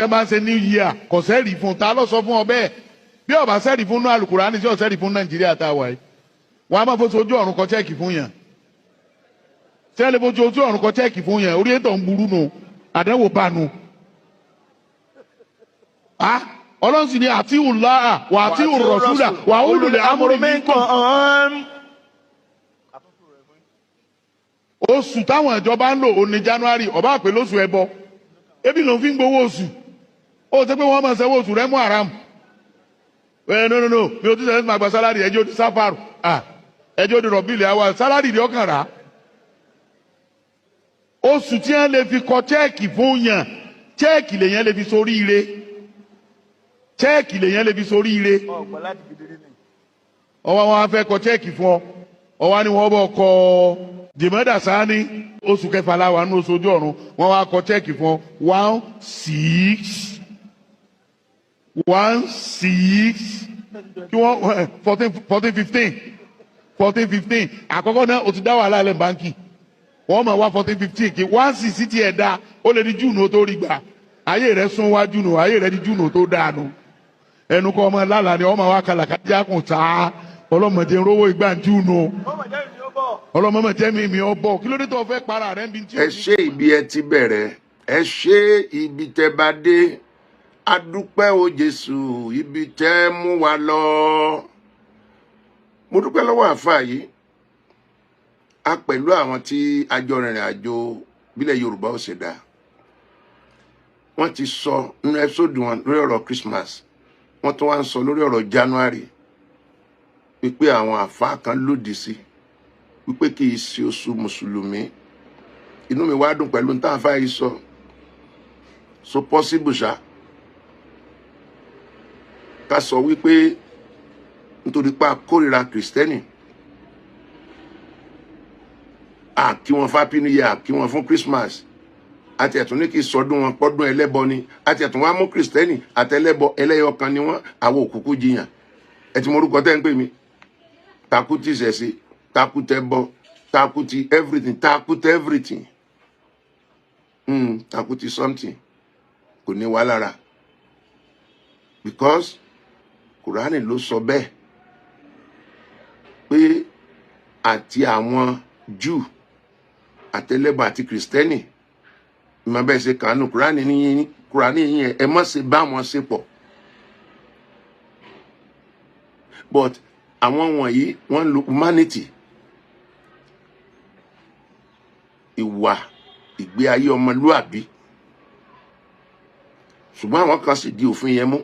tẹ́ bá ń ṣe new year kò sẹ́rì fún ta ló sọ fún ọ bẹ́ẹ̀ bí ó bá sẹ́rì fún náà Al-Kùránì tí ó sẹ́rì fún Nàìjíríà tá a wà yìí wọ́n á máa fojú ojú ọ̀run kọ chẹ́ẹ̀kì fún yàn tẹ́lẹ̀ fojú ojú ọ̀run kọ chẹ́ẹ̀kì fún yàn orí ètò ń burú nù àdánwò bá nù. Ọlọ́run sì ni àtiwù láà wà àtiwù rọ̀ṣúlà wà ulul amri minkum. Oṣù táwọn ìjọba ń lò ó ní January ọba àpè lóṣù ẹbọ ebi ló fi ń gbowó oṣù ó ṣe pé wọ́n máa ṣẹ́wó oṣù rẹ̀ mú haram. No mi ò tí sẹ́yìn máa gba sálárì ẹjọ́ di sáfàrù ẹjọ́ di rọ̀bìlì àwa sálárì ni ọkàn rà. Oṣù tí wọ́n lè fi kọ chẹ́ẹ̀kì fún yàn chẹ́ẹ̀kì lèyàn lè fi sórí ire chẹ́ẹ̀kì lèyàn lè fi sórí ire. Ọwọ́ wọn á fẹ́ kọ chẹ́ẹ̀kì fún ọ ọwọ́ ni wọ́n bọ̀ kọ jìmọ́dà sáni oṣù kẹfà láwa ní oṣù ojú ọ̀run wọ́n wá kọ chẹ́ẹ̀kì fún 16 kí wọ́n 14 15 àkọ́kọ́ náà o ti dá wàhálà lẹ́ báńkì wọ́n máa wá 14 15 kí 16 ti ẹ̀ dá ó lè di júùnù tó rí gbà ayé rẹ̀ sún wá júùnù ayé rẹ̀ di júùnù tó dànù ẹnu kọ́ ọmọ lálàá ni ọmọ wa kàlàkàjà kùn tá ọlọ́mọdé ń rówó ìgbà júùnù ọlọ́mọ jẹ́ mi ò bọ̀ kí ló dé tó fẹ́ para rẹ̀ ń bi tí. ẹ ṣe ibi ẹ ti bẹ̀rẹ̀ ẹ ṣe ibi tẹ́ bá dé adúpẹ́ o Jésù ibi tẹ́ mú wa lọ. Mo dúpẹ́ lọ́wọ́ àfáà yìí a pẹ̀lú àwọn tí a jọ rìnrìn àjò bílẹ̀ Yorùbá ó ṣe dá. Wọ́n ti sọ nínú ẹ́písòdù wọn lórí ọ̀rọ̀ Christmas wọ́n tún wá ń sọ lórí ọ̀rọ̀ January wípé àwọn àfáà kan lòdì sí wípé kì í ṣe oṣù mùsùlùmí. Inú mi wá dùn pẹ̀lú níta àfáà yìí so possible ṣá ká sọ wípé nítorí pé a kórìíra kìrìsìtẹ́nì kí wọ́n fápí ní yà kí wọ́n fún Christmas àti ẹ̀tún ní kí sọdún wọn pọ́dún ẹlẹ́bọ ni àti ẹ̀tún wá mú kìrìsìtẹ́nì àtẹlẹ́bọ ẹlẹ́yọ kan ni wọ́n àwọn òkùnkùn jiyàn ẹ ti mọ orúkọ tẹ́ ń pè mí takuti ṣẹ̀ṣẹ̀ takuti ẹbọ takuti everything takuti something kò ní wá lára because Kùránì ló sọ bẹ́ẹ̀ pé àti àwọn Júù àtẹlẹ́bọ àti kìrìsìtẹ́nì ìmọ̀ bẹ́ẹ̀ ṣe kàánù Kùránì yín ẹ má ṣe bá wọn ṣe pọ̀ but àwọn wọ̀nyí wọ́n lo humanity ìwà ìgbé ayé ọmọlúàbí ṣùgbọ́n àwọn kan sì di òfin yẹn mú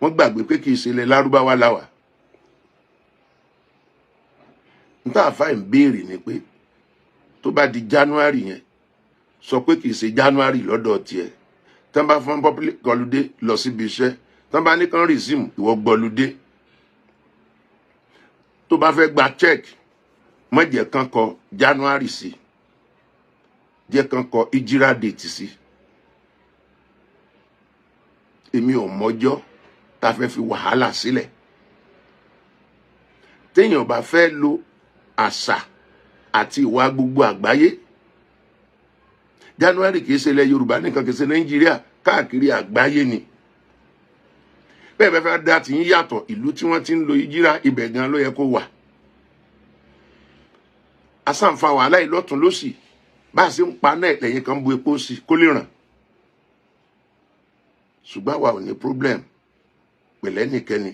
wọ́n gbàgbé pé kì í ṣe ilẹ̀ Lárúbáwá láwà. Níta àfáà ń béèrè ni pé tó bá di January yẹn sọ pé kì í ṣe January lọ́dọ̀ tiẹ̀ tán bá fún public holiday lọ síbi iṣẹ́ tán bá ní kán resume ìwọ gbọ́ludé tó bá fẹ́ gba check má jẹ́ kán kọ January sí jẹ́ kán kọ Hijra date sí. Èmi ò mọjọ́ tá fẹ́ fi wàhálà sílẹ̀ téèyàn bá fẹ́ lo àṣà àti ìwà gbogbo àgbáyé January kìí ṣe ilẹ̀ Yorùbá nìkan kìí ṣe Nàìjíríà káàkiri àgbáyé ni bẹ́ẹ̀ bẹ́ẹ̀ fẹ́ dá ti ń yàtọ̀ ìlú tí wọ́n ti ń lo Hijra ibẹ̀ gan ló yẹ kó wà. Asáǹfà wàhálà ìlọ́tún lósì bá a ṣe ń pa náà lẹ́yìn kan bu epo sí kó lè ràn ṣùgbọ́n àwa ò ní problem pẹ̀lẹ́ nìkẹ́ni.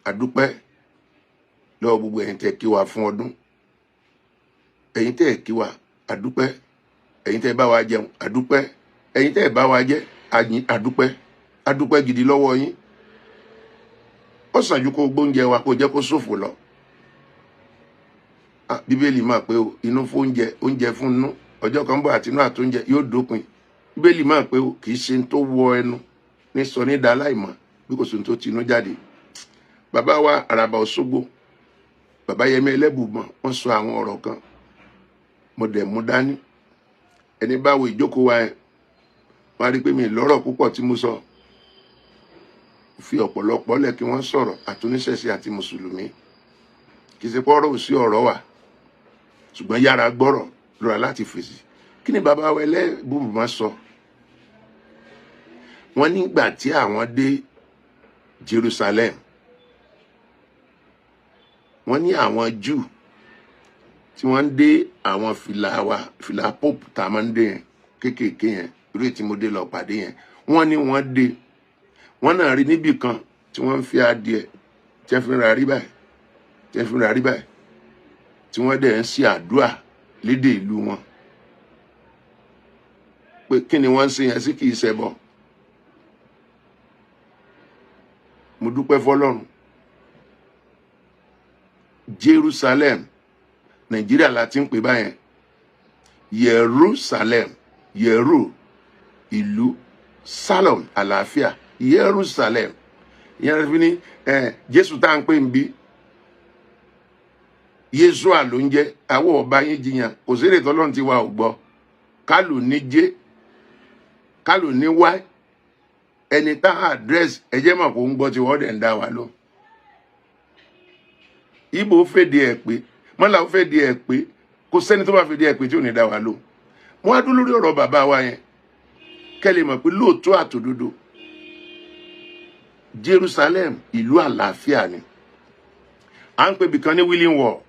Àdúpẹ́ lọ́wọ́ gbogbo ẹ̀yin tẹ́ kí wa fún ọdún ẹ̀yin tẹ́ kí wa àdúpẹ́ ẹ̀yin tẹ́ bá wa jẹun àdúpẹ́ ẹ̀yin tẹ́ bá wa jẹ àdúpẹ́ gidi lọ́wọ́ yín. Ó sàn ju kó gbóúnjẹ wa kó jẹ́ kó ṣòfò lọ. Bíbélì máa pé o inú fún oúnjẹ fún inú ọjọ́ kan bọ̀ àti inú àtóúnjẹ yóò dópin. Bíbélì máa pé o kì í ṣe tó wọ ẹnu ní sọ ní dá láìmọ̀ bí kò sí tó tinú jáde. Bàbá wa Àràbà Òṣogbo bàbá Yẹmí Ẹlẹ́bùbọn wọ́n sọ àwọn ọ̀rọ̀ kan mo dẹ̀ mú dání ẹni bá wo ìjókòó wa ẹ wọ́n rí pé mi lọ́rọ̀ púpọ̀ tí mo sọ fi ọ̀pọ̀lọpọ̀ lẹ̀ kí wọ́n sọ̀rọ̀ àtúnṣẹ̀ṣe àti mùsùlùmí kì í ṣe pọ́rọ̀ ò sí ọ̀rọ̀ wà ṣùgbọ́n yára gbọ́rọ̀ lọ́ra láti fèsì. Kí ni bàbá wa Ẹlẹ́bùbọn sọ wọ́n nígbà tí àwọn dé Jerusalem, wọ́n ní àwọn Júù tí wọ́n ń dé àwọn fìlà pope tá a máa ń dé yẹn kéékèèké yẹn irú tí mo dé lọ pàdé yẹn, wọ́n ní wọ́n dé, wọ́n náà rí níbì kan tí wọ́n ń fi adìẹ tí wọ́n fi ń ra rí báyìí tí wọ́n fi ń ra rí báyìí tí wọ́n dẹ̀ ń ṣe àdúrà lédè ìlú wọn pé kí ni wọ́n ń ṣe yẹn sí kì í ṣẹbọ. Mo dúpẹ́ fọ́lọ́run. Jerusalem, Nàìjíríà la ti ń pè báyẹn. Jerusalem, Yeru, ìlú, Salom, àlàáfíà, Jerusalem. Ìyẹn fi ní Jésù tá à ń pè ń bí Yésùà ló ń jẹ́, àwọn ọba yín jiyàn, kò sí èrè tọ́lọ́run ti wà ò gbọ́. Kálù ní J, kálù ní Y, ẹni tá àdírẹ́sì ẹjẹ́ mọ̀ kó ń gbọ́ tí wọ́n dẹ̀ ń dá wa lọ. Ìgbò fèdè ẹ̀ pé mọ́là ó fèdè ẹ̀ pé kò sẹ́ni tó bá fèdè ẹ̀ pé tí ò ní dá wa lọ. Mo wá dúró lórí ọ̀rọ̀ bàbá wa yẹn kẹ́lẹ̀ mọ̀ pé lóòótọ́ àtòdodo Jerusalem ìlú àlàáfíà ni. À ń pè bìkan ní Willing Wall,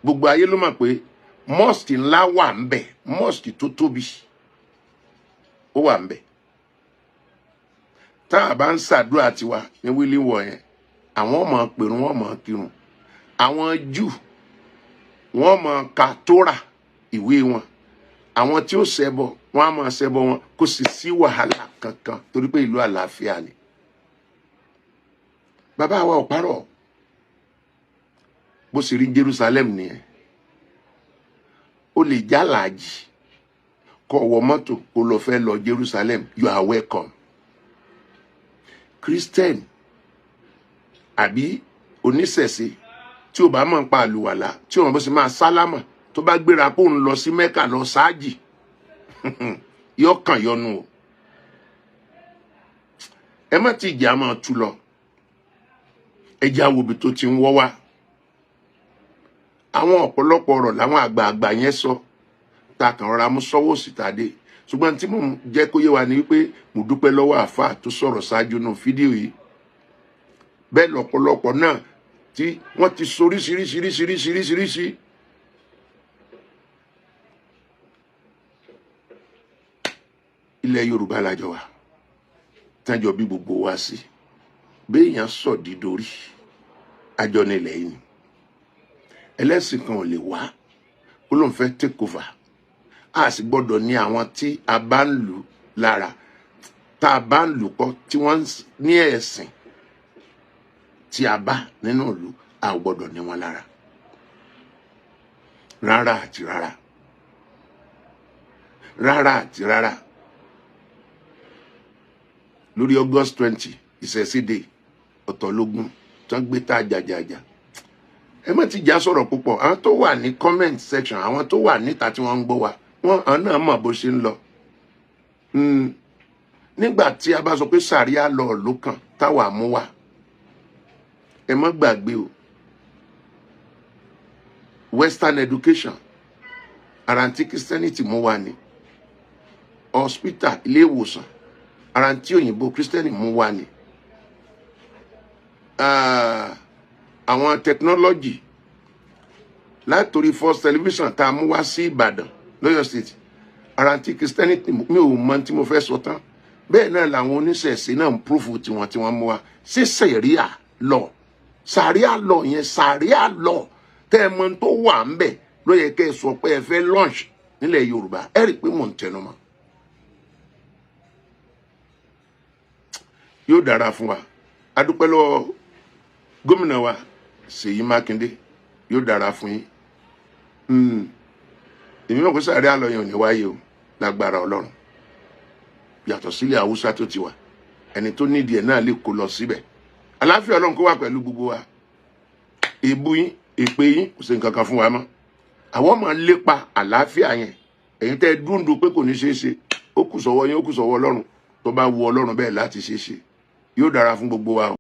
gbogbo ayé ló mọ̀ pé mosque ńlá wà ń bẹ̀, mosque tó tóbi ó wà ń bẹ̀. Tá a bá ń ṣàdúrà tiwa ní Willing Wall yẹn, àwọn ọmọ pèrún wọn mọ̀ kírun, àwọn Júù wọ́n mọ̀ ka Tóra ìwé wọn, àwọn tí ó ṣẹbọ wọ́n á mọ̀ ṣẹbọ wọn, kò sì sí wàhálà kankan torí pé ìlú àlàáfíà ni. Bàbá wa ò parọ́, bó sì rí Jerusalem nìyẹn. O lè jálàjì kó wọ mọ́tò kó lọ fẹ́ lọ Jerusalem, you are welcome. Christian àbí oníṣẹ̀ṣe tí ó bá mọ̀ pa àlùwàlá, tí ó mọ̀ bó ṣe máa sálámà, tó bá gbéra kó ń lọ sí Mẹ́kà lọ sáájì yóò kàn yọnu o. Ẹ má ti jà máa tú lọ, ẹ já wo bí tó ti ń wọ́ wá. Àwọn ọ̀pọ̀lọpọ̀ ọ̀rọ̀ làwọn àgbààgbà yẹn sọ ta kàn rọra mú sọ́wọ́ síta dé, ṣùgbọ́n tí mo jẹ́ kó yé wa ni wípé mo dúpẹ́ lọ́wọ́ àfáà tó sọ̀rọ̀ ṣáájú nù fídíò yìí. Bẹ́ẹ̀ lọ́pọ̀lọpọ̀ náà tí wọ́n ti sọ oríṣiríṣiríṣiríṣiríṣi. Ilẹ̀ Yorùbá lájọ wa tájọ bí gbogbo wa sí, béèyàn sọ dídórí àjọ nílẹ̀ yìí. Ẹlẹ́sìn kan ò lè wá ó lóun fẹ́ take over. A sì gbọ́dọ̀ ní àwọn tí a bá ń lù lára, tá a bá ń lù pọ̀ tí wọ́n ní ẹ̀sìn tí a bá nínú ìlú, a ò gbọ́dọ̀ ní wọn lára rárá àti rárá, rárá àti rárá. Lórí August 20 ìṣẹ̀ṣídé ọ̀tọ̀lógún tán gbé tá jàjàjà. Ẹ má ti já sọ̀rọ̀ púpọ̀, àwọn tó wà ní comment section, àwọn tó wà níta tí wọ́n ń gbọ́ wa, wọ́n náà mọ̀ bó ṣe ń lọ. Nígbà tí a bá sọ pé sàríà lọ ló kàn táwa mú wa, ẹ má gbàgbé o, Western education àrántí Christianity mú wa ni, hospital ilé ìwòsàn àrántí òyìnbó Christianity mú wa ni, àwọn technology látòrí First Television tá a mú wá sí Ìbàdàn lọ́yọ̀ state àrántí Christianity mi ò mọ tí mo fẹ́ sọ tán. Bẹ́ẹ̀ náà làwọn oníṣẹ̀ṣe náà ń proof tiwọn tí wọ́n mú wá sí sẹ̀ríà lọ, sàríà lọ yẹn, sàríà lọ tẹ́ ẹ mọ tó wà ń bẹ̀ ló yẹ kẹ́ ẹ sọ pé ẹ fẹ́ launch nílẹ̀ Yorùbá. Ẹ rí i pé mò ń tẹnu mọ́. Yóò dára fún wa. A dúpẹ́ lọ́wọ́ gómìnà wa Ṣèyí Mákindé, yóò dára fún yín. Èmi mọ̀ pé sàríà lọ yẹn ò ní wáyé o lágbára Ọlọ́run. Yàtọ̀ sílẹ̀ Haúsá tó ti wà, ẹni tó nídìí ẹ̀ náà lè kó lọ síbẹ̀. Àlàáfíà Ọlọ́run kó wà pẹ̀lú gbogbo wa. Èébú yín, èpè yín kò sí nǹkan kan fún wa mọ́. Àwọn máa lépa àlàáfíà yẹn. Ẹ̀yin tẹ́ dúndú pé kò ní ṣeé ṣe, ó kù sọ́wọ́ yín, ó kù sọ́wọ́ Ọlọ́run. Tó bá wu Ọlọ́run bẹ́ẹ̀ láti ṣeé ṣe, yóò dára fún gbogbo wa.